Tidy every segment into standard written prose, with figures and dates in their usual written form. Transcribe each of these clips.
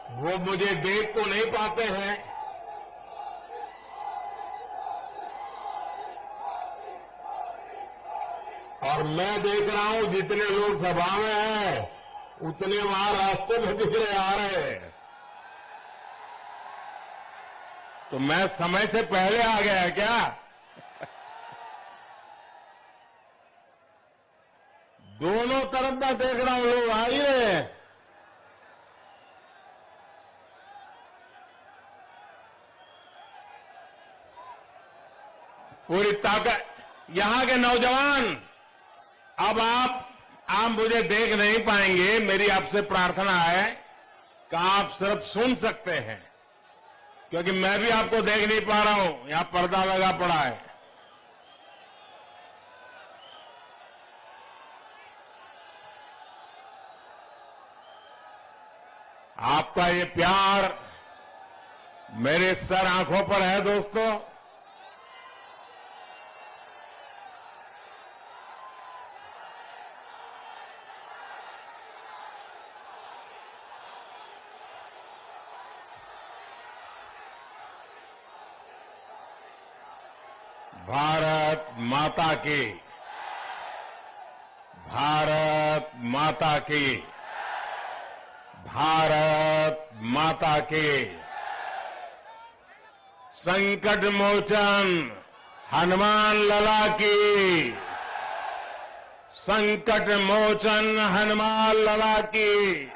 वो मुझे देख तो नहीं पाते हैं, और मैं देख रहा हूं जितने लोग सभा में हैं उतने वहां रास्ते में दिख रहे आ रहे हैं। तो मैं समय से पहले आ गया है क्या? दोनों तरफ मैं देख रहा हूं लोग आ ही रहे हैं। पूरी ताकत यहां के नौजवान, अब आप मुझे देख नहीं पाएंगे। मेरी आपसे प्रार्थना है कि आप सिर्फ सुन सकते हैं, क्योंकि मैं भी आपको देख नहीं पा रहा हूं, यहां पर्दा लगा पड़ा है। आपका ये प्यार मेरे सर आंखों पर है दोस्तों। भारत माता की, भारत माता की, भारत माता की। संकट मोचन हनुमान लला की, संकट मोचन हनुमान लला की,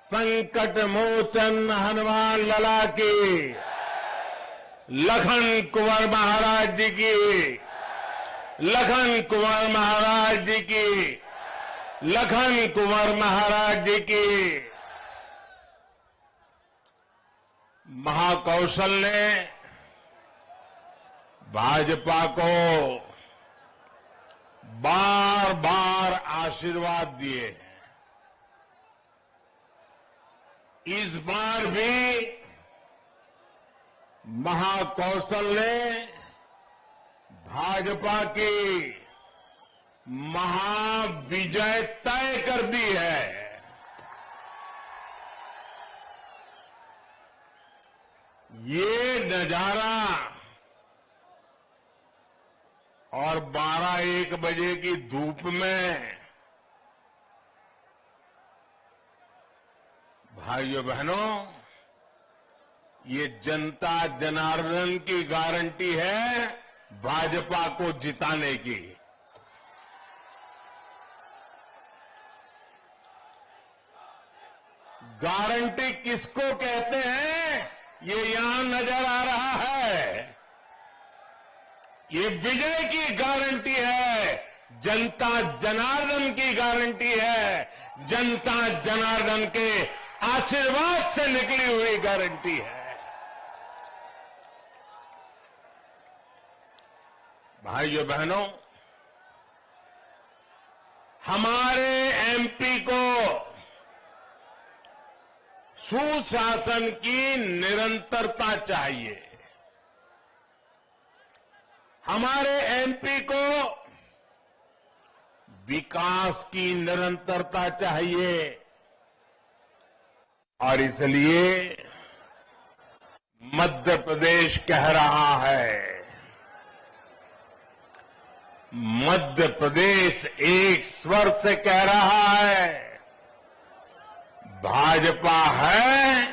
संकट मोचन हनुमान लला की। लखन कुंवर महाराज जी की, लखन कुंवर महाराज जी की, लखन कुंवर महाराज जी की। महाकौशल ने भाजपा को बार बार आशीर्वाद दिए हैं। इस बार भी महाकौशल ने भाजपा की महाविजय तय कर दी है। ये नजारा और 12-1 बजे की धूप में भाइयों बहनों, ये जनता जनार्दन की गारंटी है भाजपा को जिताने की। गारंटी किसको कहते हैं ये यहां नजर आ रहा है। ये विजय की गारंटी है, जनता जनार्दन की गारंटी है, जनता जनार्दन के आशीर्वाद से निकली हुई गारंटी है। भाइयों बहनों, हमारे एमपी को सुशासन की निरंतरता चाहिए। हमारे एमपी को विकास की निरंतरता चाहिए, और इसलिए मध्य प्रदेश कह रहा है, मध्य प्रदेश एक स्वर से कह रहा है, भाजपा है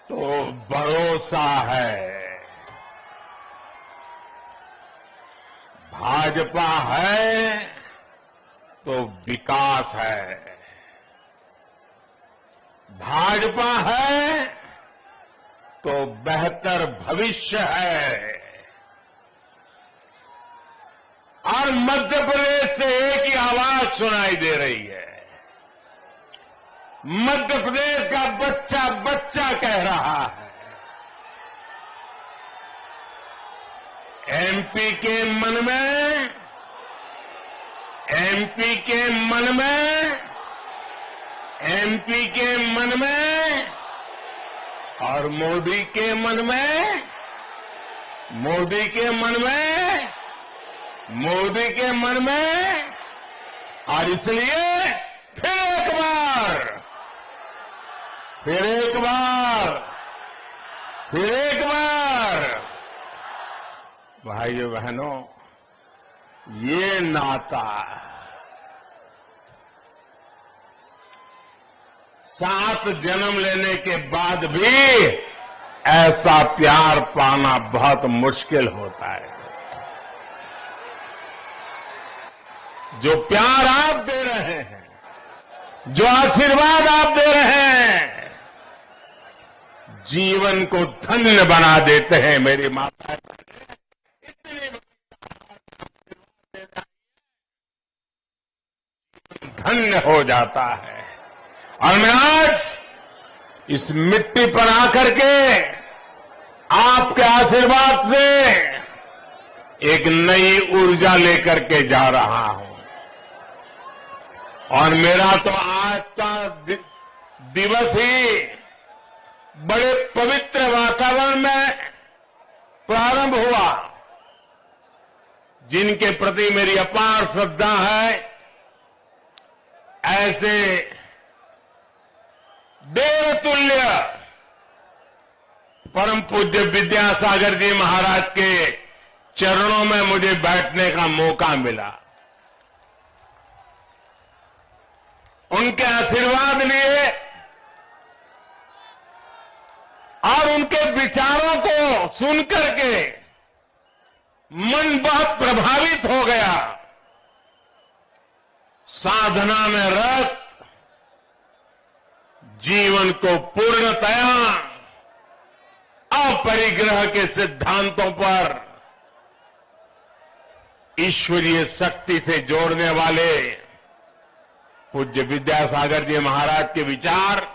तो भरोसा है, भाजपा है तो विकास है, भाजपा है तो बेहतर भविष्य है। और मध्य प्रदेश से एक ही आवाज सुनाई दे रही है। मध्य प्रदेश का बच्चा बच्चा कह रहा है, एमपी के मन में, एमपी के मन में, एमपी के मन में और मोदी के मन में, मोदी के मन में, मोदी के मन में। और इसलिए फिर एक बार फिर एक बार, फिर एक बार। भाइयों बहनों, ये नाता, 7 जन्म लेने के बाद भी ऐसा प्यार पाना बहुत मुश्किल होता है। जो प्यार आप दे रहे हैं, जो आशीर्वाद आप दे रहे हैं, जीवन को धन्य बना देते हैं। मेरी माता धन्य हो जाता है। और मैं आज इस मिट्टी पर आकर के आपके आशीर्वाद से एक नई ऊर्जा लेकर के जा रहा हूं। और मेरा तो आज का दिवस ही बड़े पवित्र वातावरण में प्रारंभ हुआ। जिनके प्रति मेरी अपार श्रद्धा है, ऐसे देवतुल्य परम पूज्य विद्यासागर जी महाराज के चरणों में मुझे बैठने का मौका मिला। उनके आशीर्वाद लिए और उनके विचारों को सुनकर के मन बहुत प्रभावित हो गया। साधना में रत जीवन को पूर्णतया अपरिग्रह के सिद्धांतों पर ईश्वरीय शक्ति से जोड़ने वाले पूज्य विद्यासागर जी महाराज के विचार,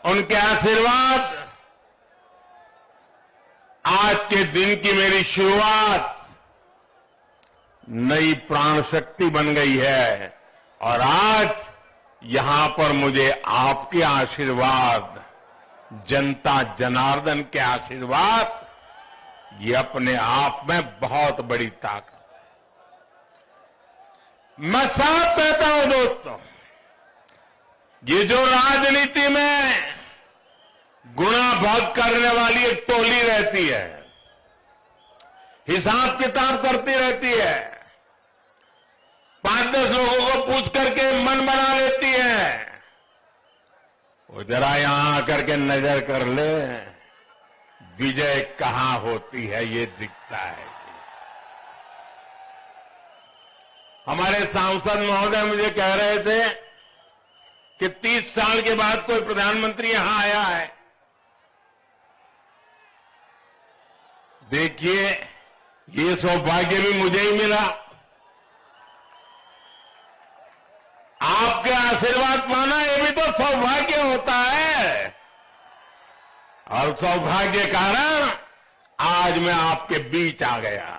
उनके आशीर्वाद आज के दिन की मेरी शुरुआत नई प्राण शक्ति बन गई है। और आज यहां पर मुझे आपके आशीर्वाद, जनता जनार्दन के आशीर्वाद, ये अपने आप में बहुत बड़ी ताकत है। मैं साफ कहता हूं दोस्तों, ये जो राजनीति में गुणा भाग करने वाली एक टोली रहती है, हिसाब किताब करती रहती है, 5-10 लोगों को पूछ करके मन बना लेती है, वो जरा यहां आकर के नजर कर ले, विजय कहां होती है ये दिखता है। हमारे सांसद महोदय मुझे कह रहे थे कि 30 साल के बाद कोई प्रधानमंत्री यहां आया है। देखिए, ये सौभाग्य भी मुझे ही मिला। आपके आशीर्वाद पाना ये भी तो सौभाग्य होता है। और सौभाग्य कारण आज मैं आपके बीच आ गया।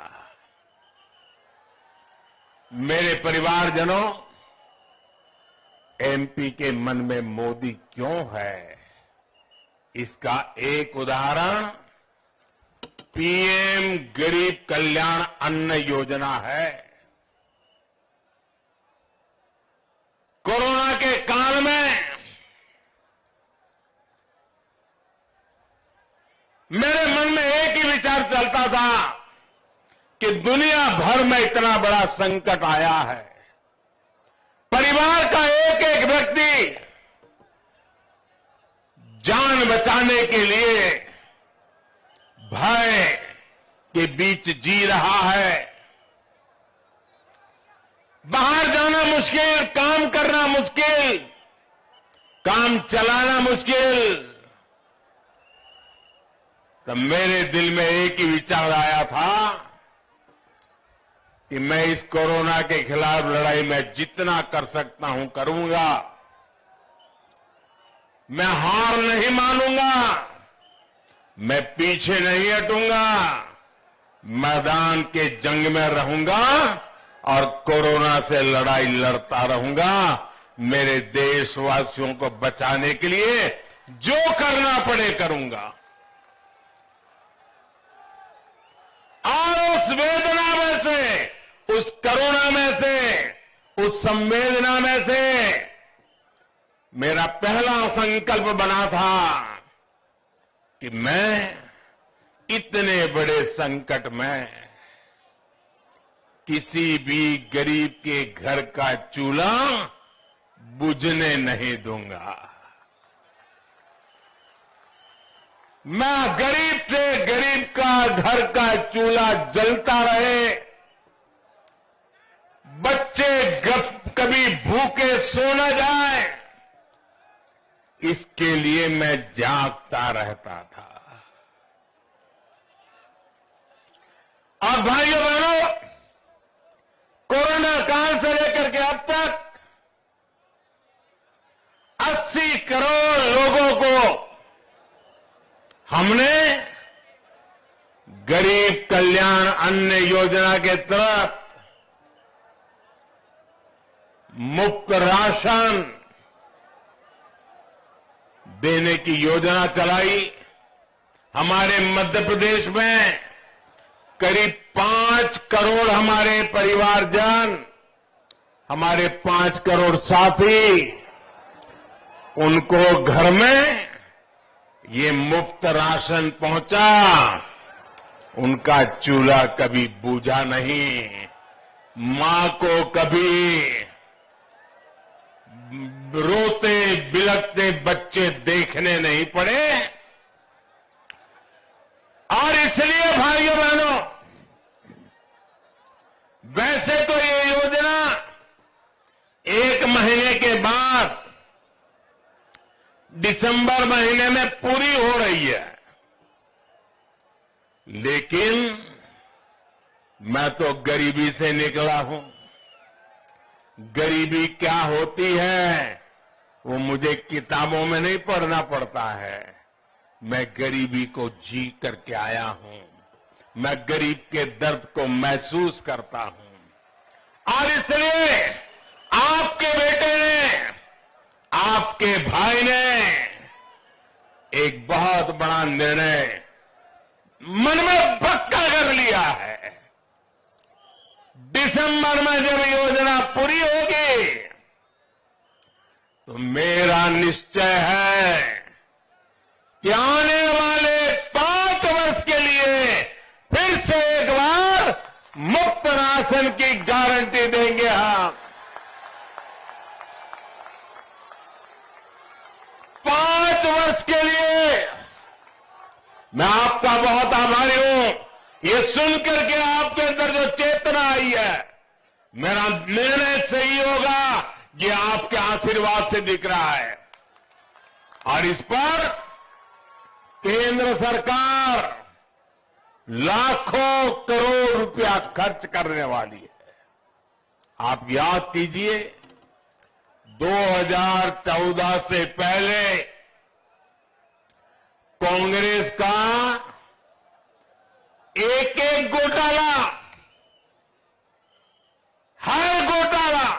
मेरे परिवारजनों, एमपी के मन में मोदी क्यों है, इसका एक उदाहरण पीएम गरीब कल्याण अन्न योजना है। कोरोना के काल में मेरे मन में एक ही विचार चलता था कि दुनिया भर में इतना बड़ा संकट आया है, परिवार का एक एक व्यक्ति जान बचाने के लिए भय के बीच जी रहा है। बाहर जाना मुश्किल, काम करना मुश्किल, काम चलाना मुश्किल। तब मेरे दिल में एक ही विचार आया था कि मैं इस कोरोना के खिलाफ लड़ाई में जितना कर सकता हूं करूंगा। मैं हार नहीं मानूंगा, मैं पीछे नहीं हटूंगा, मैदान के जंग में रहूंगा और कोरोना से लड़ाई लड़ता रहूंगा। मेरे देशवासियों को बचाने के लिए जो करना पड़े करूंगा। और उस वेदना में से, उस करुणा में से, उस संवेदना में से मेरा पहला संकल्प बना था कि मैं इतने बड़े संकट में किसी भी गरीब के घर का चूल्हा बुझने नहीं दूंगा। मैं गरीब से गरीब का घर का चूल्हा जलता रहे, बच्चे कभी भूखे सो न जाए, इसके लिए मैं जागता रहता था। और भाइयों बहनों, कोरोना काल से लेकर के अब तक 80 करोड़ लोगों को हमने गरीब कल्याण अन्न योजना के तहत मुफ्त राशन देने की योजना चलाई। हमारे मध्य प्रदेश में करीब 5 करोड़ हमारे परिवारजन, हमारे 5 करोड़ साथी, उनको घर में ये मुफ्त राशन पहुंचा। उनका चूल्हा कभी बूझा नहीं, मां को कभी रोते बिलखते बच्चे देखने नहीं पड़े। और इसलिए भाइयों बहनों, वैसे तो ये योजना 1 महीने के बाद दिसंबर महीने में पूरी हो रही है, लेकिन मैं तो गरीबी से निकला हूं। गरीबी क्या होती है वो मुझे किताबों में नहीं पढ़ना पड़ता है, मैं गरीबी को जी करके आया हूं। मैं गरीब के दर्द को महसूस करता हूं। और इसलिए आपके बेटे ने, आपके भाई ने एक बहुत बड़ा निर्णय मन में पक्का कर लिया है। दिसंबर में जब योजना पूरी होगी तो मेरा निश्चय है कि आने वाले 5 वर्ष के लिए फिर से एक बार मुफ्त राशन की गारंटी देंगे हम। 5 वर्ष के लिए मैं आपका बहुत आभारी हूं। ये सुनकर के आपके अंदर जो चेतना आई है, मेरा निर्णय सही होगा, ये आपके आशीर्वाद से दिख रहा है। और इस पर केंद्र सरकार लाखों करोड़ रुपया खर्च करने वाली है। आप याद कीजिए, 2014 से पहले कांग्रेस का एक एक घोटाला, हर घोटाला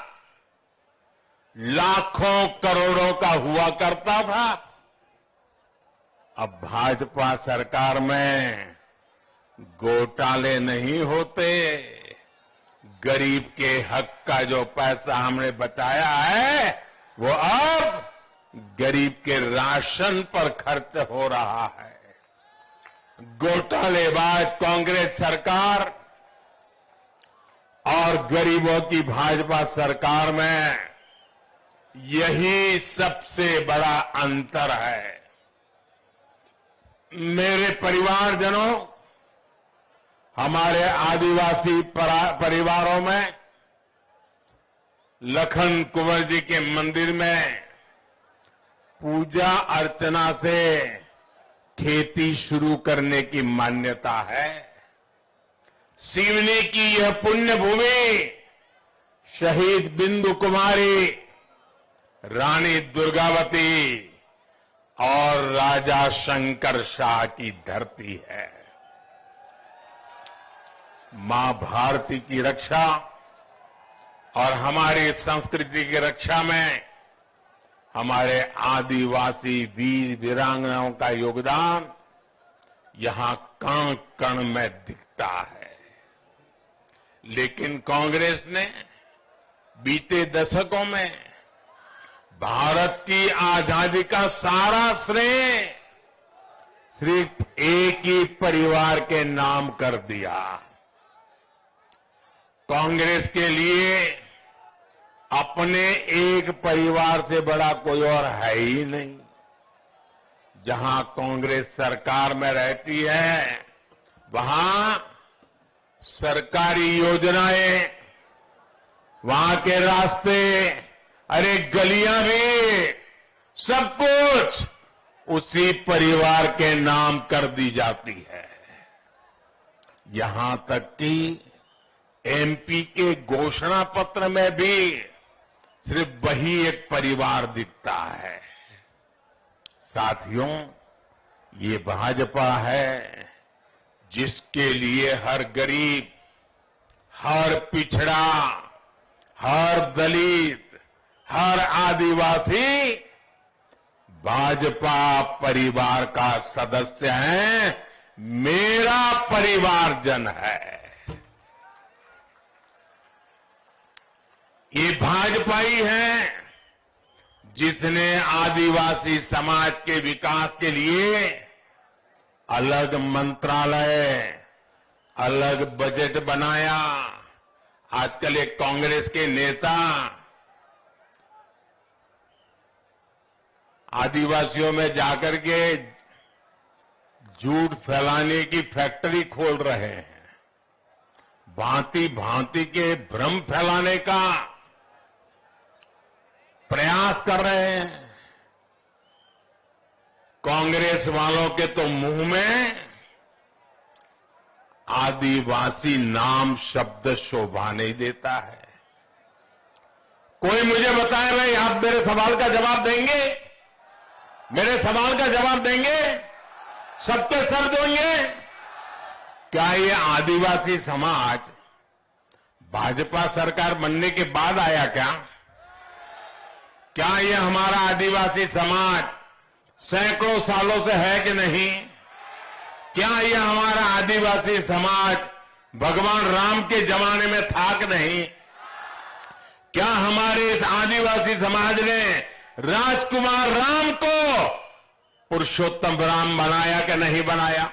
लाखों करोड़ों का हुआ करता था। अब भाजपा सरकार में घोटाले नहीं होते। गरीब के हक का जो पैसा हमने बचाया है वो अब गरीब के राशन पर खर्च हो रहा है। घोटालेबाज कांग्रेस सरकार और गरीबों की भाजपा सरकार में यही सबसे बड़ा अंतर है। मेरे परिवारजनों, हमारे आदिवासी परिवारों में लखन कुंवर जी के मंदिर में पूजा अर्चना से खेती शुरू करने की मान्यता है। सिवनी की यह पुण्य भूमि शहीद बिंदु कुमारी, रानी दुर्गावती और राजा शंकर शाह की धरती है। मां भारती की रक्षा और हमारी संस्कृति की रक्षा में हमारे आदिवासी वीर वीरांगनाओं का योगदान यहां कण कण में दिखता है। लेकिन कांग्रेस ने बीते दशकों में भारत की आजादी का सारा श्रेय सिर्फ एक ही परिवार के नाम कर दिया। कांग्रेस के लिए अपने एक परिवार से बड़ा कोई और है ही नहीं। जहां कांग्रेस सरकार में रहती है, वहां सरकारी योजनाएं, वहां के रास्ते, अरे गलियां भी, सब कुछ उसी परिवार के नाम कर दी जाती है। यहां तक कि एमपी के घोषणा पत्र में भी सिर्फ वही एक परिवार दिखता है। साथियों, ये भाजपा है जिसके लिए हर गरीब, हर पिछड़ा, हर दलित, हर आदिवासी भाजपा परिवार का सदस्य है, मेरा परिवारजन है। ये भाजपा ही है जिसने आदिवासी समाज के विकास के लिए अलग मंत्रालय, अलग बजट बनाया। आजकल एक कांग्रेस के नेता आदिवासियों में जाकर के झूठ फैलाने की फैक्ट्री खोल रहे हैं, भांति भांति के भ्रम फैलाने का प्रयास कर रहे हैं। कांग्रेस वालों के तो मुंह में आदिवासी नाम शब्द शोभा नहीं देता है। कोई मुझे बताए भाई, आप मेरे सवाल का जवाब देंगे? मेरे सवाल का जवाब देंगे? सबके सब देंगे? क्या ये आदिवासी समाज भाजपा सरकार बनने के बाद आया क्या? क्या ये हमारा आदिवासी समाज सैकड़ों सालों से है कि नहीं? क्या ये हमारा आदिवासी समाज भगवान राम के जमाने में था कि नहीं? क्या हमारे इस आदिवासी समाज ने राजकुमार राम को पुरुषोत्तम राम बनाया कि नहीं बनाया?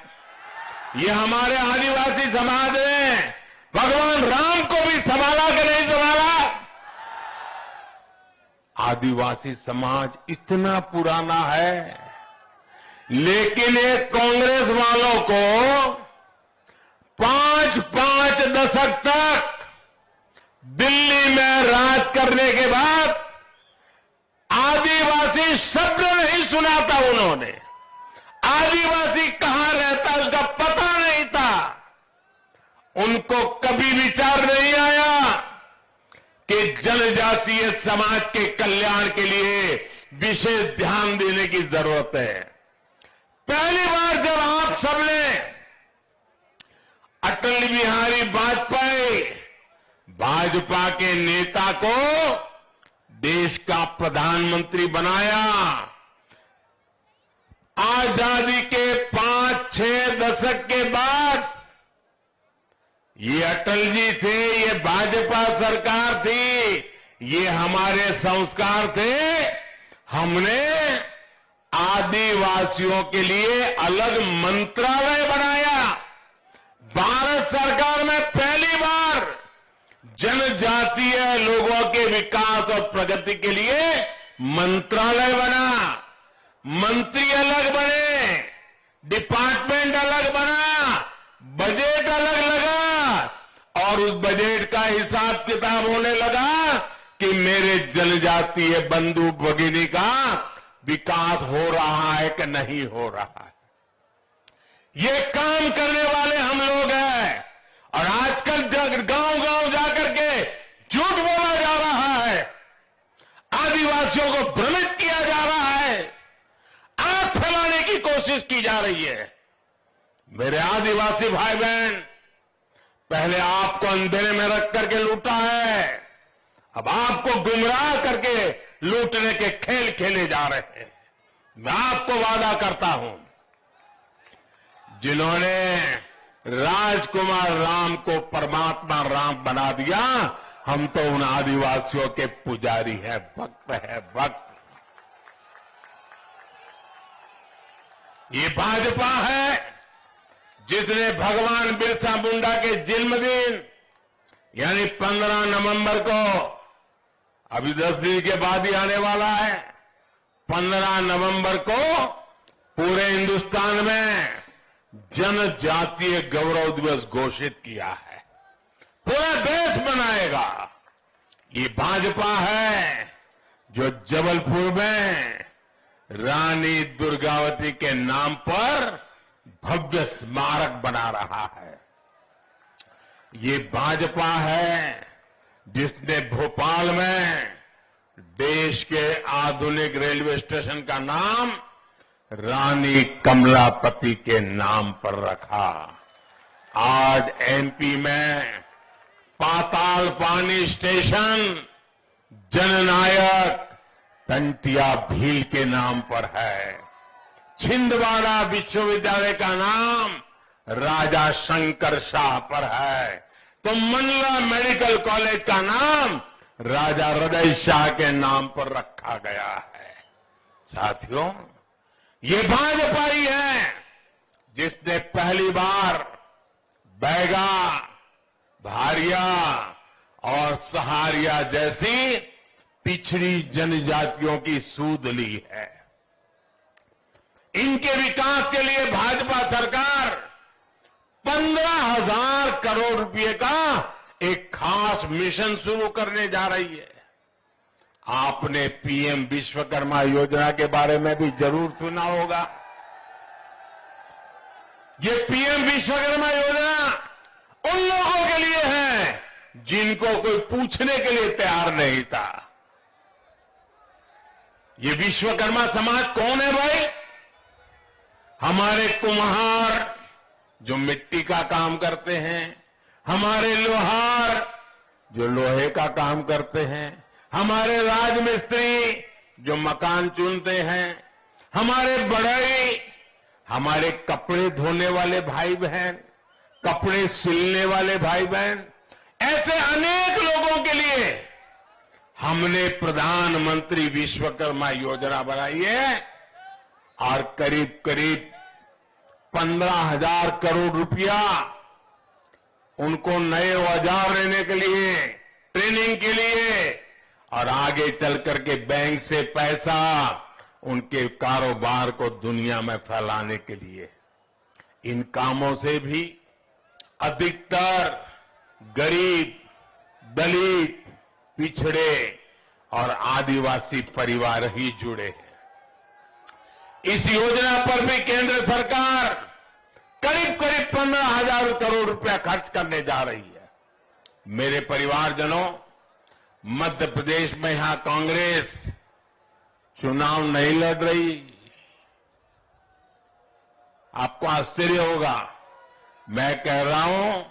ये हमारे आदिवासी समाज ने भगवान राम को भी संभाला कि नहीं संभाला? आदिवासी समाज इतना पुराना है, लेकिन एक कांग्रेस वालों को 5 दशक तक दिल्ली में राज करने के बाद आदिवासी शब्द नहीं सुना था। उन्होंने आदिवासी कहां रहता है उसका पता नहीं था। उनको कभी विचार नहीं आया कि जनजातीय समाज के कल्याण के लिए विशेष ध्यान देने की जरूरत है। पहली बार जब आप सबने अटल बिहारी वाजपेयी भाजपा के नेता को देश का प्रधानमंत्री बनाया, आजादी के 5-6 दशक के बाद ये अटल जी थे, ये भाजपा सरकार थी, ये हमारे संस्कार थे। हमने आदिवासियों के लिए अलग मंत्रालय बनाया। भारत सरकार में पहली बार जनजातीय लोगों के विकास और प्रगति के लिए मंत्रालय बना। मंत्री अलग बने, डिपार्टमेंट अलग बना, बजट अलग लगा और उस बजट का हिसाब किताब होने लगा कि मेरे जनजातीय बंधु भगिनी का विकास हो रहा है कि नहीं हो रहा है। ये काम करने वाले हम लोग हैं। और आजकल गांव-गांव जाकर के झूठ बोला जा रहा है, आदिवासियों को भ्रमित किया जा रहा है, आग फैलाने की कोशिश की जा रही है। मेरे आदिवासी भाई बहन, पहले आपको अंधेरे में रख करके लूटा है, अब आपको गुमराह करके लूटने के खेल खेले जा रहे हैं। मैं आपको वादा करता हूं, जिन्होंने राजकुमार राम को परमात्मा राम बना दिया, हम तो उन आदिवासियों के पुजारी हैं, भक्त हैं, भक्त। ये भाजपा है जिसने भगवान बिरसा मुंडा के जन्मदिन यानी 15 नवंबर को, अभी 10 दिन के बाद ही आने वाला है, 15 नवंबर को पूरे हिंदुस्तान में जनजातीय गौरव दिवस घोषित किया है। पूरा देश मनाएगा। ये भाजपा है जो जबलपुर में रानी दुर्गावती के नाम पर भव्य स्मारक बना रहा है। ये भाजपा है जिसने भोपाल में देश के आधुनिक रेलवे स्टेशन का नाम रानी कमलापति के नाम पर रखा। आज एमपी में पाताल पानी स्टेशन जननायक टंटिया भील के नाम पर है। छिंदवाड़ा विश्वविद्यालय का नाम राजा शंकर शाह पर है, तो मंडला मेडिकल कॉलेज का नाम राजा हृदय शाह के नाम पर रखा गया है। साथियों, ये भाजपा ही है जिसने पहली बार बैगा, भारिया और सहारिया जैसी पिछड़ी जनजातियों की सूद ली है। इनके विकास के लिए भाजपा सरकार 15,000 करोड़ रुपए का एक खास मिशन शुरू करने जा रही है। आपने पीएम विश्वकर्मा योजना के बारे में भी जरूर सुना होगा। ये पीएम विश्वकर्मा योजना उन लोगों के लिए है जिनको कोई पूछने के लिए तैयार नहीं था। ये विश्वकर्मा समाज कौन है भाई? हमारे कुम्हार जो मिट्टी का काम करते हैं, हमारे लोहार जो लोहे का काम करते हैं, हमारे राजमिस्त्री जो मकान चुनते हैं, हमारे बढ़ई, हमारे कपड़े धोने वाले भाई बहन, कपड़े सिलने वाले भाई बहन, ऐसे अनेक लोगों के लिए हमने प्रधानमंत्री विश्वकर्मा योजना बनाई है और करीब करीब 15,000 करोड़ रुपया उनको नए औजार लेने के लिए, ट्रेनिंग के लिए और आगे चल करके बैंक से पैसा उनके कारोबार को दुनिया में फैलाने के लिए। इन कामों से भी अधिकतर गरीब, दलित, पिछड़े और आदिवासी परिवार ही जुड़े हैं। इस योजना पर भी केंद्र सरकार करीब करीब 15,000 करोड़ रुपया खर्च करने जा रही है। मेरे परिवारजनों, मध्य प्रदेश में यहां कांग्रेस चुनाव नहीं लड़ रही। आपको आश्चर्य होगा, मैं कह रहा हूं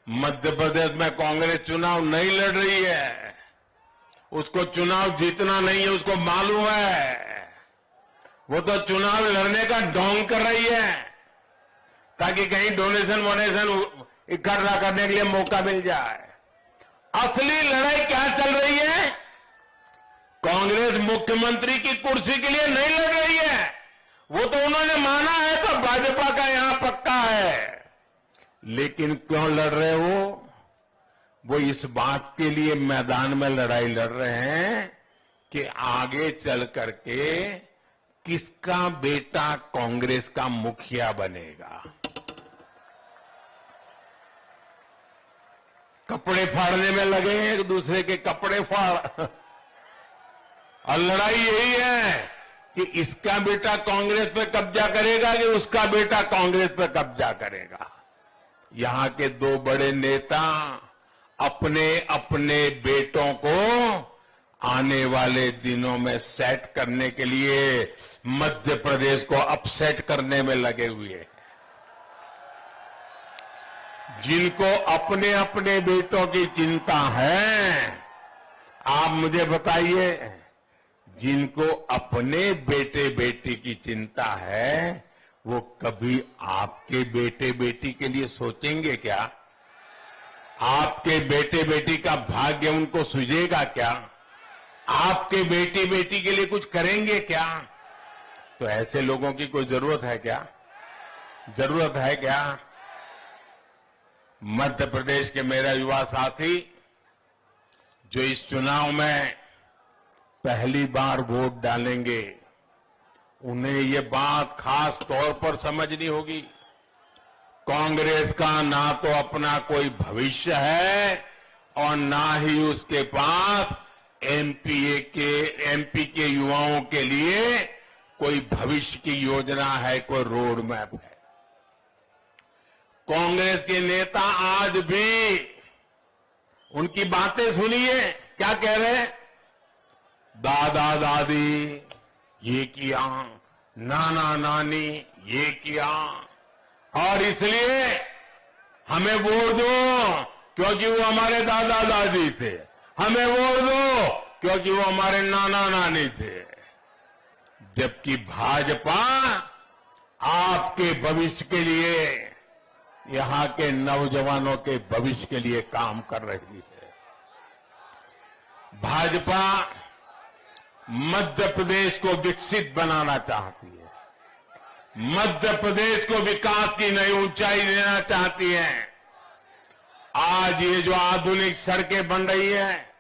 मध्य प्रदेश में कांग्रेस चुनाव नहीं लड़ रही है। उसको चुनाव जीतना नहीं है, उसको मालूम है। वो तो चुनाव लड़ने का ढोंग कर रही है ताकि कहीं डोनेशन इकट्ठा करने के लिए मौका मिल जाए। असली लड़ाई क्या चल रही है? कांग्रेस मुख्यमंत्री की कुर्सी के लिए नहीं लड़ रही है। वो तो उन्होंने माना है तो भाजपा का यहां पक्का है। लेकिन क्यों लड़ रहे हो? वो इस बात के लिए मैदान में लड़ाई लड़ रहे हैं कि आगे चल करके किसका बेटा कांग्रेस का मुखिया बनेगा। कपड़े फाड़ने में लगे हैं, एक दूसरे के कपड़े फाड़ और लड़ाई यही है कि इसका बेटा कांग्रेस पे कब्जा करेगा कि उसका बेटा कांग्रेस पे कब्जा करेगा। यहां के दो बड़े नेता अपने अपने बेटों को आने वाले दिनों में सेट करने के लिए मध्य प्रदेश को अपसेट करने में लगे हुए हैं। जिनको अपने अपने बेटों की चिंता है, आप मुझे बताइए, जिनको अपने बेटे बेटी की चिंता है वो कभी आपके बेटे बेटी के लिए सोचेंगे क्या? आपके बेटे बेटी का भाग्य उनको सूझेगा क्या? आपके बेटे बेटी के लिए कुछ करेंगे क्या? तो ऐसे लोगों की कोई जरूरत है क्या? जरूरत है क्या? मध्य प्रदेश के मेरा युवा साथी जो इस चुनाव में पहली बार वोट डालेंगे, उन्हें ये बात खास तौर पर समझनी होगी। कांग्रेस का ना तो अपना कोई भविष्य है और ना ही उसके पास एमपी के युवाओं के लिए कोई भविष्य की योजना है, कोई रोड मैप है। कांग्रेस के नेता आज भी, उनकी बातें सुनिए, क्या कह रहे हैं? दादा दादी ये किया, नाना नानी ये किया, और इसलिए हमें वोट दो क्योंकि वो हमारे दादा दादी थे, हमें वोट दो क्योंकि वो हमारे नाना नानी थे। जबकि भाजपा आपके भविष्य के लिए, यहां के नौजवानों के भविष्य के लिए काम कर रही है। भाजपा मध्य प्रदेश को विकसित बनाना चाहती है, मध्य प्रदेश को विकास की नई ऊंचाई देना चाहती है। आज ये जो आधुनिक सड़कें बन रही है,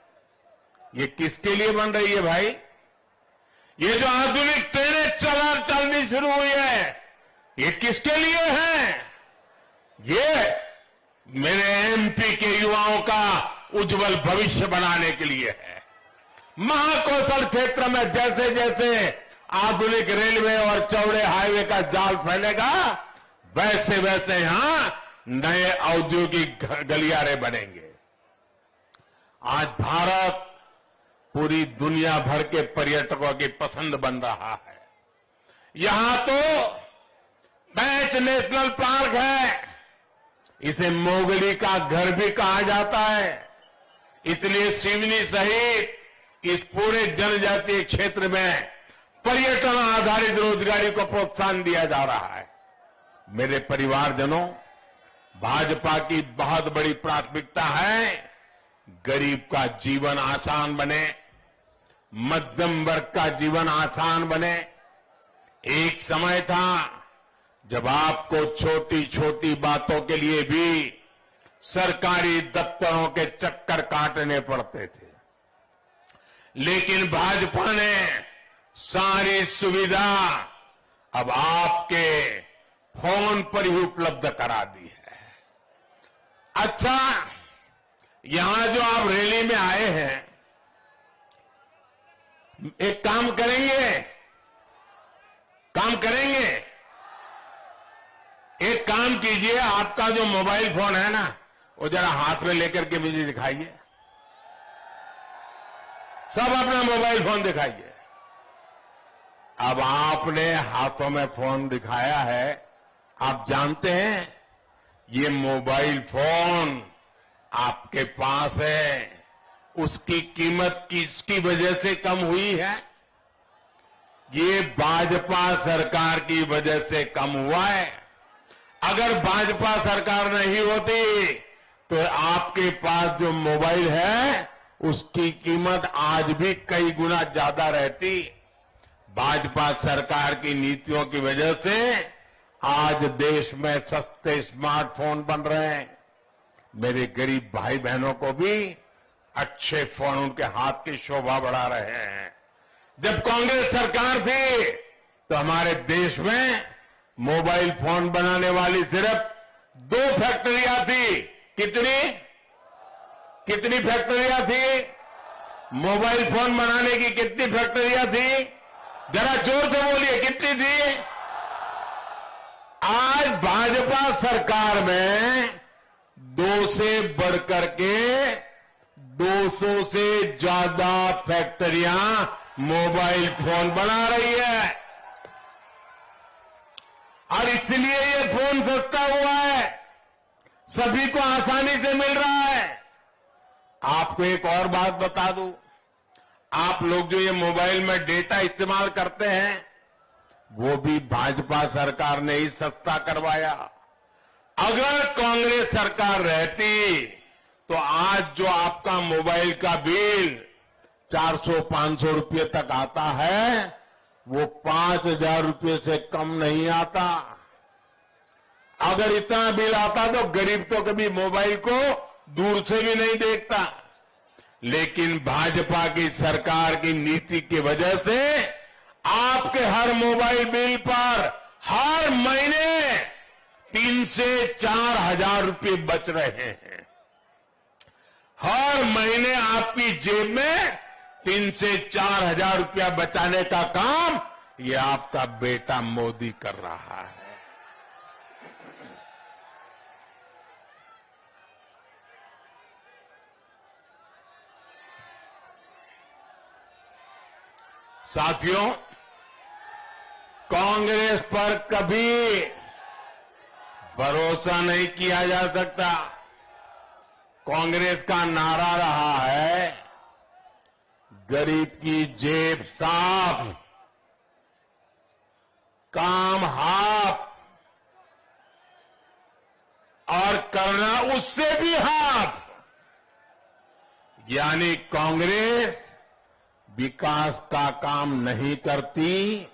ये किसके लिए बन रही है भाई? ये जो आधुनिक ट्रेनें चलनी शुरू हुई है, ये किसके लिए है? ये मेरे एमपी के युवाओं का उज्जवल भविष्य बनाने के लिए है। महाकौशल क्षेत्र में जैसे जैसे आधुनिक रेलवे और चौड़े हाईवे का जाल फैलेगा, वैसे वैसे यहां नए औद्योगिक गलियारे बनेंगे। आज भारत पूरी दुनिया भर के पर्यटकों की पसंद बन रहा है। यहां तो पैंच नेशनल पार्क है, इसे मोगली का घर भी कहा जाता है। इसलिए सिवनी सहित इस पूरे जनजातीय क्षेत्र में पर्यटन आधारित रोजगारी को प्रोत्साहन दिया जा रहा है। मेरे परिवारजनों, भाजपा की बहुत बड़ी प्राथमिकता है गरीब का जीवन आसान बने, मध्यम वर्ग का जीवन आसान बने। एक समय था जब आपको छोटी छोटी बातों के लिए भी सरकारी दफ्तरों के चक्कर काटने पड़ते थे, लेकिन भाजपा ने सारी सुविधा अब आपके फोन पर ही उपलब्ध करा दी है। अच्छा, यहां जो आप रैली में आए हैं, एक काम करेंगे, एक काम कीजिए, आपका जो मोबाइल फोन है ना, वो जरा हाथ में लेकर के मुझे दिखाइए। सब अपना मोबाइल फोन दिखाइए। अब आपने हाथों में फोन दिखाया है, आप जानते हैं ये मोबाइल फोन आपके पास है, उसकी कीमत किसकी वजह से कम हुई है? ये भाजपा सरकार की वजह से कम हुआ है। अगर भाजपा सरकार नहीं होती तो आपके पास जो मोबाइल है उसकी कीमत आज भी कई गुना ज्यादा रहती। भाजपा सरकार की नीतियों की वजह से आज देश में सस्ते स्मार्टफोन बन रहे हैं। मेरे गरीब भाई बहनों को भी अच्छे फोन उनके हाथ की शोभा बढ़ा रहे हैं। जब कांग्रेस सरकार थी तो हमारे देश में मोबाइल फोन बनाने वाली सिर्फ 2 फैक्ट्रियां थी। कितनी फैक्ट्रियां थी? मोबाइल फोन बनाने की कितनी फैक्ट्रियां थी? जरा जोर से बोलिए, कितनी थी? आज भाजपा सरकार में 2 से बढ़कर के 200 से ज्यादा फैक्ट्रियां मोबाइल फोन बना रही है, और इसलिए ये फोन सस्ता हुआ है, सभी को आसानी से मिल रहा है। आपको एक और बात बता दूं, आप लोग जो ये मोबाइल में डेटा इस्तेमाल करते हैं, वो भी भाजपा सरकार ने ही सस्ता करवाया। अगर कांग्रेस सरकार रहती तो आज जो आपका मोबाइल का बिल 400-500 रुपये तक आता है, वो 5,000 रुपये से कम नहीं आता। अगर इतना बिल आता तो गरीब तो कभी मोबाइल को दूर से भी नहीं देखता। लेकिन भाजपा की सरकार की नीति की वजह से आपके हर मोबाइल बिल पर हर महीने 3 से 4 हजार रुपये बच रहे हैं। हर महीने आपकी जेब में 3 से 4 हजार रुपया बचाने का काम ये आपका बेटा मोदी कर रहा है। साथियों, कांग्रेस पर कभी भरोसा नहीं किया जा सकता। कांग्रेस का नारा रहा है, गरीब की जेब साफ, काम हाफ और करना उससे भी हाफ। यानी कांग्रेस विकास का काम नहीं करती,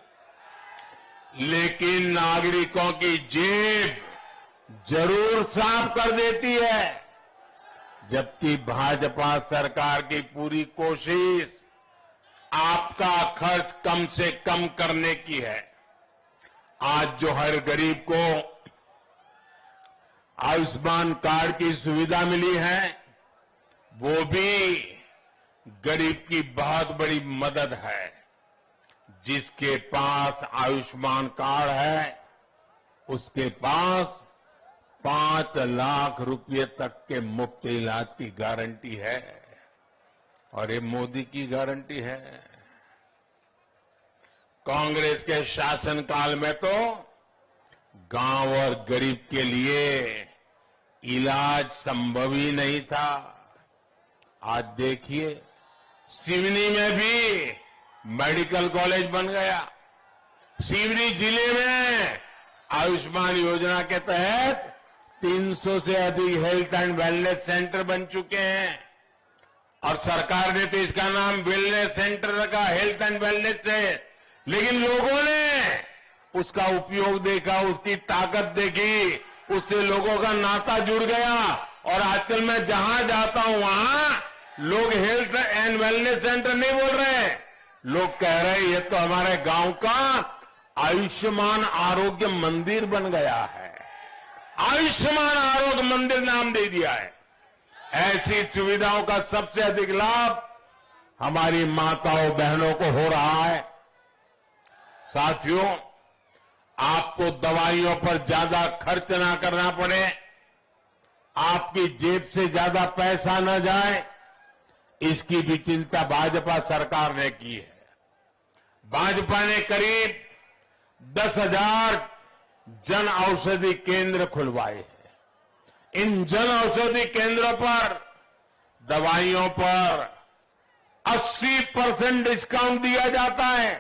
लेकिन नागरिकों की जेब जरूर साफ कर देती है। जबकि भाजपा सरकार की पूरी कोशिश आपका खर्च कम से कम करने की है। आज जो हर गरीब को आयुष्मान कार्ड की सुविधा मिली है, वो भी गरीब की बहुत बड़ी मदद है। जिसके पास आयुष्मान कार्ड है, उसके पास 5 लाख रुपए तक के मुफ्त इलाज की गारंटी है। और ये मोदी की गारंटी है। कांग्रेस के शासनकाल में तो गांव और गरीब के लिए इलाज संभव ही नहीं था। आज देखिए, सिवनी में भी मेडिकल कॉलेज बन गया। सिवनी जिले में आयुष्मान योजना के तहत 300 से अधिक हेल्थ एंड वेलनेस सेंटर बन चुके हैं। और सरकार ने तो इसका नाम वेलनेस सेंटर रखा, हेल्थ एंड वेलनेस से। लेकिन लोगों ने उसका उपयोग देखा, उसकी ताकत देखी, उससे लोगों का नाता जुड़ गया। और आजकल मैं जहां जाता हूं वहां लोग हेल्थ एंड वेलनेस सेंटर नहीं बोल रहे हैं, लोग कह रहे हैं ये तो हमारे गांव का आयुष्मान आरोग्य मंदिर बन गया है। आयुष्मान आरोग्य मंदिर नाम दे दिया है। ऐसी सुविधाओं का सबसे अधिक लाभ हमारी माताओं बहनों को हो रहा है। साथियों, आपको दवाइयों पर ज्यादा खर्च ना करना पड़े, आपकी जेब से ज्यादा पैसा न जाए, इसकी भी चिंता भाजपा सरकार ने की है। भाजपा ने करीब 10,000 जन औषधि केंद्र खुलवाए हैं। इन जन औषधि केंद्रों पर दवाइयों पर 80% डिस्काउंट दिया जाता है।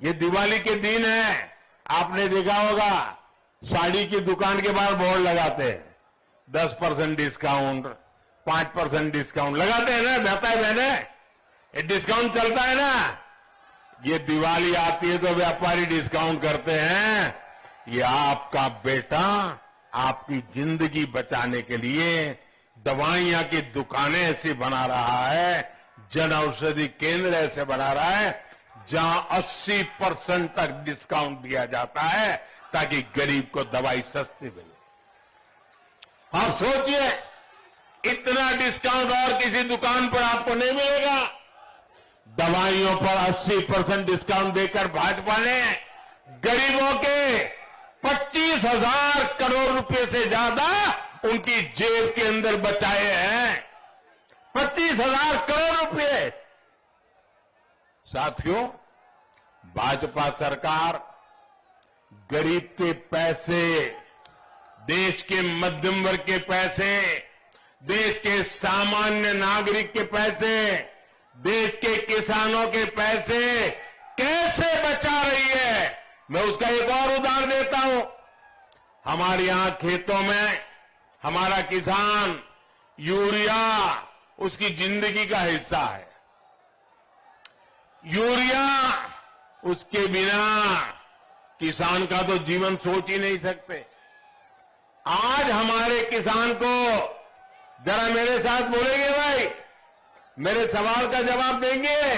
ये दिवाली के दिन है, आपने देखा होगा साड़ी की दुकान के बाहर बोर्ड लगाते हैं, 10% डिस्काउंट, 5% डिस्काउंट लगाते हैं ना, बहता है बहने, ये डिस्काउंट चलता है ना। ये दिवाली आती है तो व्यापारी डिस्काउंट करते हैं। ये आपका बेटा आपकी जिंदगी बचाने के लिए दवाइयां की दुकानें ऐसी बना रहा है, जन औषधि केंद्र ऐसे बना रहा है जहां 80% तक डिस्काउंट दिया जाता है, ताकि गरीब को दवाई सस्ती मिले। आप सोचिए, इतना डिस्काउंट और किसी दुकान पर आपको नहीं मिलेगा। दवाइयों पर 80% डिस्काउंट देकर भाजपा ने गरीबों के 25,000 करोड़ रुपए से ज्यादा उनकी जेब के अंदर बचाए हैं। 25,000 करोड़ रुपए। साथियों, भाजपा सरकार गरीब के पैसे, देश के मध्यम वर्ग के पैसे, देश के सामान्य नागरिक के पैसे, देश के किसानों के पैसे कैसे बचा रही है, मैं उसका एक और उदाहरण देता हूं। हमारे यहां खेतों में हमारा किसान यूरिया उसकी जिंदगी का हिस्सा है। यूरिया उसके बिना किसान का तो जीवन सोच ही नहीं सकते। आज हमारे किसान को जरा मेरे साथ बोलेंगे भाई, मेरे सवाल का जवाब देंगे?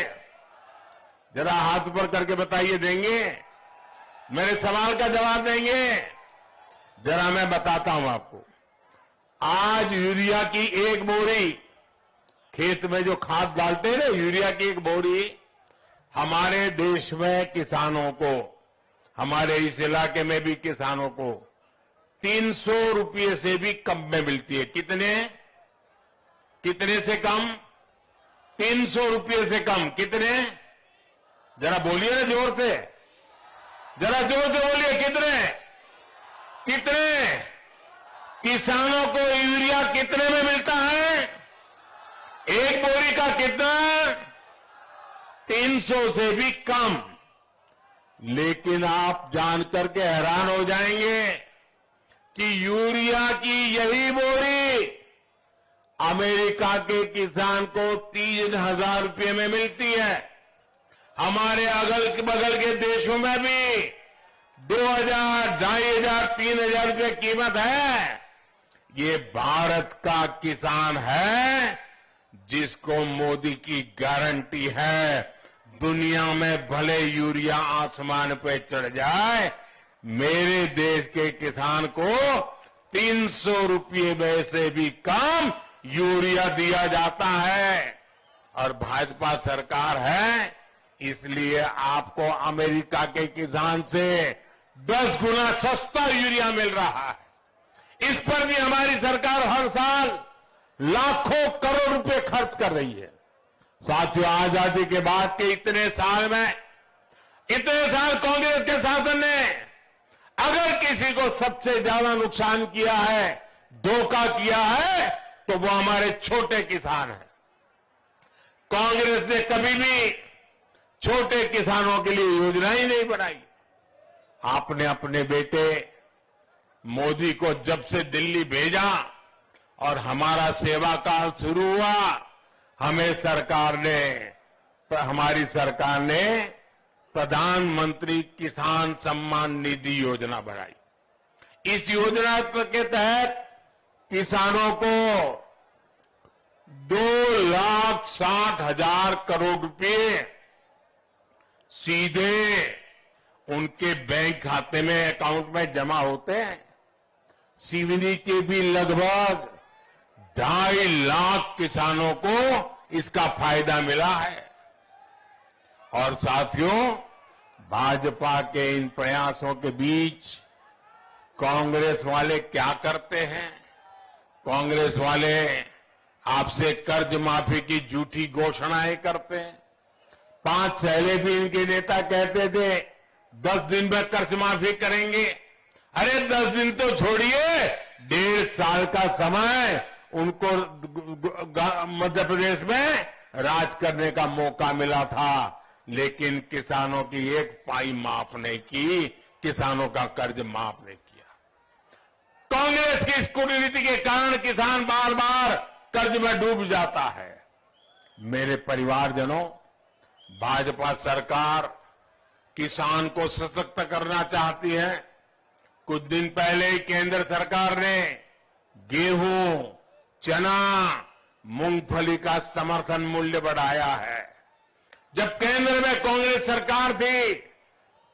जरा हाथ ऊपर करके बताइए, देंगे? मेरे सवाल का जवाब देंगे? जरा मैं बताता हूं आपको। आज यूरिया की एक बोरी, खेत में जो खाद डालते हैं ना, यूरिया की एक बोरी हमारे देश में किसानों को, हमारे इस इलाके में भी किसानों को 300 रुपये से भी कम में मिलती है। कितने से कम? 300 रुपये से कम। कितने? जरा बोलिए ना जोर से, जरा जोर से बोलिए, कितने? किसानों को यूरिया कितने में मिलता है? एक बोरी का कितना? 300 से भी कम। लेकिन आप जानकर के हैरान हो जाएंगे कि यूरिया की यही बोरी अमेरिका के किसान को 3,000 रुपये में मिलती है। हमारे अगल बगल के देशों में भी 2,000, 2,500, 3,000 रुपये कीमत है। ये भारत का किसान है जिसको मोदी की गारंटी है, दुनिया में भले यूरिया आसमान पे चढ़ जाए, मेरे देश के किसान को 300 रुपये में से भी कम यूरिया दिया जाता है। और भाजपा सरकार है, इसलिए आपको अमेरिका के किसान से 10 गुना सस्ता यूरिया मिल रहा है। इस पर भी हमारी सरकार हर साल लाखों करोड़ रुपए खर्च कर रही है। साथियों, आजादी के बाद के इतने साल कांग्रेस के शासन ने अगर किसी को सबसे ज्यादा नुकसान किया है, धोखा किया है, तो वो हमारे छोटे किसान हैं। कांग्रेस ने कभी भी छोटे किसानों के लिए योजना ही नहीं बनाई। आपने अपने बेटे मोदी को जब से दिल्ली भेजा और हमारा सेवा काल शुरू हुआ, हमारी सरकार ने प्रधानमंत्री किसान सम्मान निधि योजना बनाई। इस योजना के तहत किसानों को 2,60,000 करोड़ रुपए सीधे उनके बैंक खाते में, अकाउंट में जमा होते हैं। सीवनी के भी लगभग 2.5 लाख किसानों को इसका फायदा मिला है। और साथियों, भाजपा के इन प्रयासों के बीच कांग्रेस वाले क्या करते हैं? कांग्रेस वाले आपसे कर्ज माफी की झूठी घोषणाएं करते हैं। 5 पहले भी इनके नेता कहते थे 10 दिन में कर्ज माफी करेंगे। अरे 10 दिन तो छोड़िए, 1.5 साल का समय उनको मध्य प्रदेश में राज करने का मौका मिला था, लेकिन किसानों की एक पाई माफ नहीं की, किसानों का कर्ज माफ नहीं किया। कांग्रेस की इस कूटनीति के कारण किसान बार बार कर्ज में डूब जाता है। मेरे परिवारजनों, भाजपा सरकार किसान को सशक्त करना चाहती है। कुछ दिन पहले ही केंद्र सरकार ने गेहूं, चना, मूंगफली का समर्थन मूल्य बढ़ाया है। जब केंद्र में कांग्रेस सरकार थी,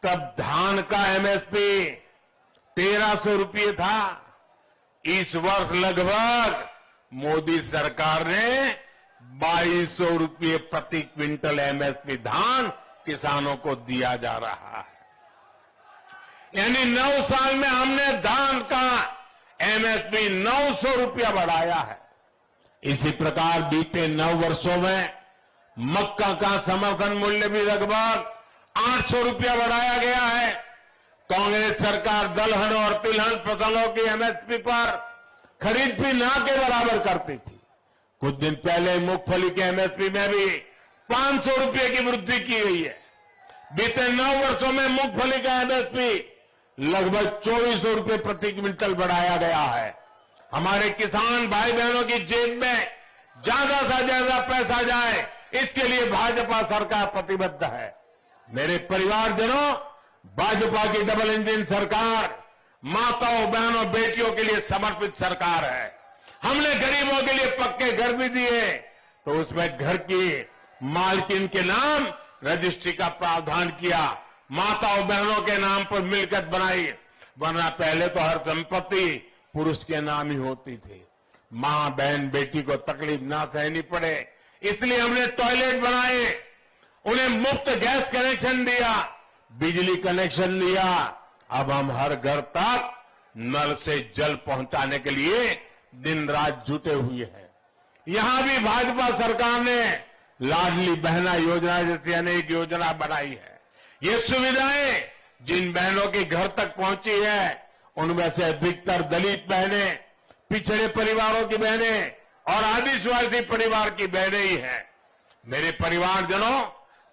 तब धान का एमएसपी 1,300 रुपये था। इस वर्ष लगभग मोदी सरकार ने 2,200 रुपये प्रति क्विंटल एमएसपी धान किसानों को दिया जा रहा है। यानी 9 साल में हमने धान का एमएसपी 900 रुपया बढ़ाया है। इसी प्रकार बीते 9 वर्षों में मक्का का समर्थन मूल्य भी लगभग 800 रुपया बढ़ाया गया है। कांग्रेस सरकार दलहन और तिलहन फसलों की एमएसपी पर खरीद भी ना के बराबर करती थी। कुछ दिन पहले मूंगफली के एमएसपी में भी 500 रुपये की वृद्धि की गई है। बीते 9 वर्षों में मूंगफली का एमएसपी लगभग 2,400 रुपये प्रति क्विंटल बढ़ाया गया है। हमारे किसान भाई बहनों की जेब में ज्यादा से ज्यादा पैसा जाए, इसके लिए भाजपा सरकार प्रतिबद्ध है। मेरे परिवारजनों, भाजपा की डबल इंजन सरकार माताओं, बहनों, बेटियों के लिए समर्पित सरकार है। हमने गरीबों के लिए पक्के घर भी दिए, तो उसमें घर की मालकिन के नाम रजिस्ट्री का प्रावधान किया, माताओं बहनों के नाम पर मिलकत बनाई, वरना पहले तो हर संपत्ति पुरुष के नाम ही होती थी। मां, बहन, बेटी को तकलीफ ना सहनी पड़े, इसलिए हमने टॉयलेट बनाए, उन्हें मुफ्त गैस कनेक्शन दिया, बिजली कनेक्शन दिया। अब हम हर घर तक नल से जल पहुंचाने के लिए दिन रात जुटे हुए हैं। यहां भी भाजपा सरकार ने लाडली बहना योजना जैसी अनेक योजना बनाई है। ये सुविधाएं जिन बहनों के घर तक पहुंची है, उनमें से अधिकतर दलित बहनें, पिछड़े परिवारों की बहनें और आदिवासी परिवार की बहनें ही हैं। मेरे परिवारजनों,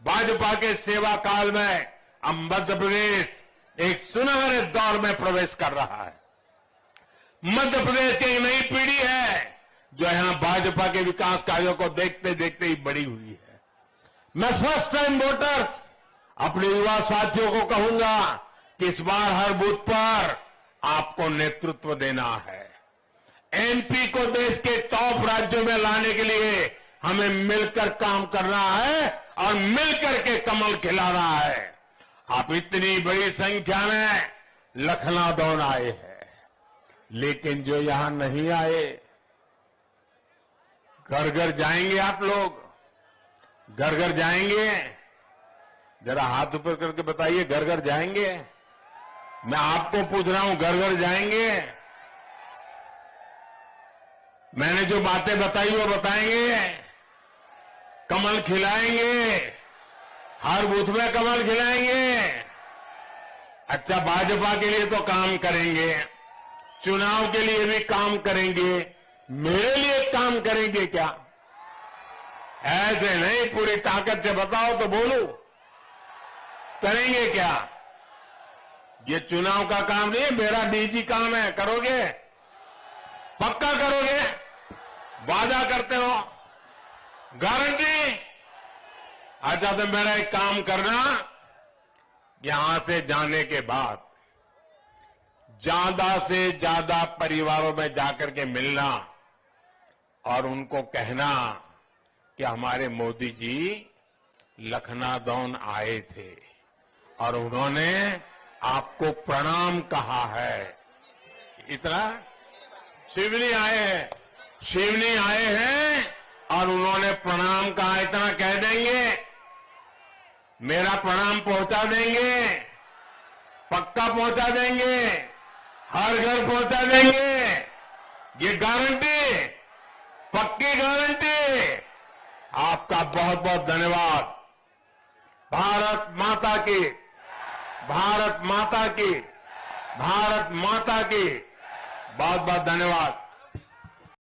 भाजपा के सेवा काल में अब मध्य प्रदेश एक सुनहरे दौर में प्रवेश कर रहा है। मध्य प्रदेश की एक नई पीढ़ी है जो यहां भाजपा के विकास कार्यों को देखते देखते ही बड़ी हुई है। मैं फर्स्ट टाइम वोटर्स अपने युवा साथियों को कहूंगा कि इस बार हर बूथ पर आपको नेतृत्व देना है। एमपी को देश के टॉप राज्यों में लाने के लिए हमें मिलकर काम करना है और मिलकर के कमल खिलाना है। आप इतनी बड़ी संख्या में लखनऊ आए हैं, लेकिन जो यहां नहीं आए, घर घर जाएंगे आप लोग? घर घर जाएंगे? जरा हाथ ऊपर करके बताइए, घर घर जाएंगे? मैं आपको पूछ रहा हूं, घर घर जाएंगे? मैंने जो बातें बताई वो बताएंगे? कमल खिलाएंगे? हर बूथ में कमल खिलाएंगे? अच्छा, भाजपा के लिए तो काम करेंगे, चुनाव के लिए भी काम करेंगे, मेरे लिए काम करेंगे क्या? ऐसे नहीं, पूरी ताकत से बताओ तो बोलूं, करेंगे क्या? ये चुनाव का काम नहीं, मेरा निजी काम है। करोगे? पक्का करोगे? वादा करते हो? गारंटी? अच्छा, तो मेरा एक काम करना, यहां से जाने के बाद ज्यादा से ज्यादा परिवारों में जाकर के मिलना और उनको कहना कि हमारे मोदी जी लखनऊ आए थे और उन्होंने आपको प्रणाम कहा है। इतना शिवनी आए हैं, शिवनी आए हैं और उन्होंने प्रणाम कहा, इतना कह देंगे? मेरा प्रणाम पहुंचा देंगे? पक्का पहुंचा देंगे? हर घर पहुंचा देंगे? ये गारंटी, पक्की गारंटी। आपका बहुत बहुत धन्यवाद। भारत माता की, भारत माता की, भारत माता की बहुत बहुत धन्यवाद।